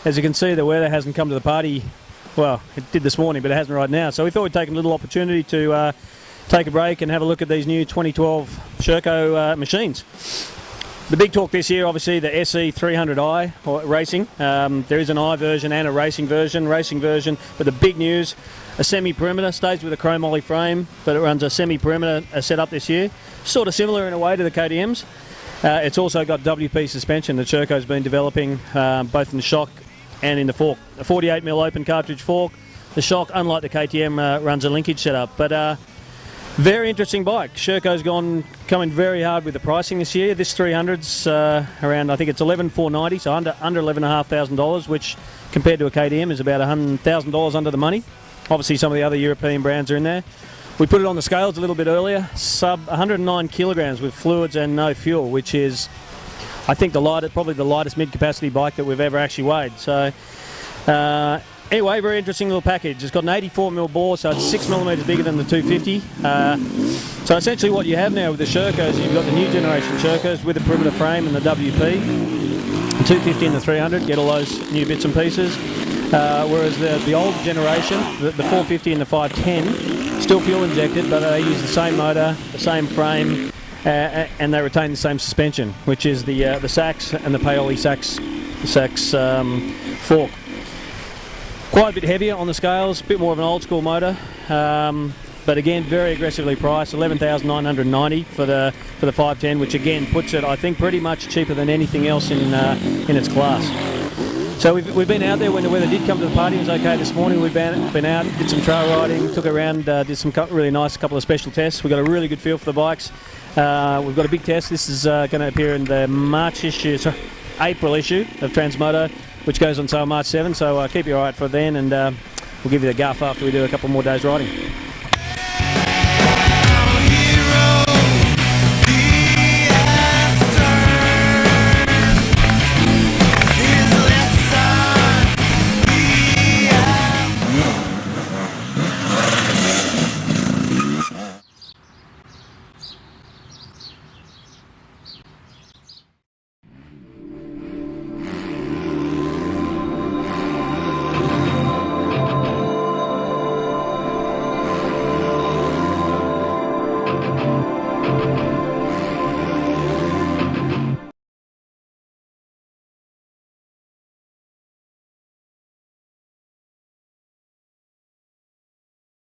as you can see, the weather hasn't come to the party. Well, it did this morning, but it hasn't right now. So we thought we'd take a little opportunity to take a break and have a look at these new 2012 Sherco machines. The big talk this year, obviously, the SE300i racing. There is an I version and a racing version. But the big news, a semi-perimeter, stays with a chrome ollie frame, but it runs a semi-perimeter setup this yeyear. Sort of similar in a way to the KTM's. It's also got WP suspension that Sherco's been developing, both in the shock and in the fork. A 48mm open cartridge fork. The shock, unlike the KTM, runs a linkage setup. But very interesting bike. Sherco's coming very hard with the pricing this year. This 300's around, I think it's $11,490, so under $11,500, which compared to a KTM is about $100,000 under the money. Obviously some of the other European brands are in there. We put it on the scales a little bit earlier, sub 109 kilograms with fluids and no fuel, which is, I think, probably the lightest mid-capacity bike that we've ever actually weighed. So anyway, very interesting little package. It's got an 84mm bore, so it's 6mm bigger than the 250. So essentially what you have now with the Shercos, you've got the new generation Shercos with the perimeter frame and the WP. The 250 and the 300 get all those new bits and pieces. Whereas the old generation, the 450 and the 510, still fuel injected, but they use the same motor, the same frame, and they retain the same suspension, which is the Sachs and the Paoli Sachs fork. Quite a bit heavier on the scales, a bit more of an old school motor, but again very aggressively priced, $11,990 for the 510, which again puts it, I think, pretty much cheaper than anything else in its class. So we've been out there when the weather did come to the party. It was okay this morning. We've been out, did some trail riding, took around, did some really nice couple of special tests. We got a really good feel for the bikes. We've got a big test. This is going to appear in the April issue of Transmoto, which goes on sale March 7. So keep your eye out for it then, and we'll give you the guff after we do a couple more days riding.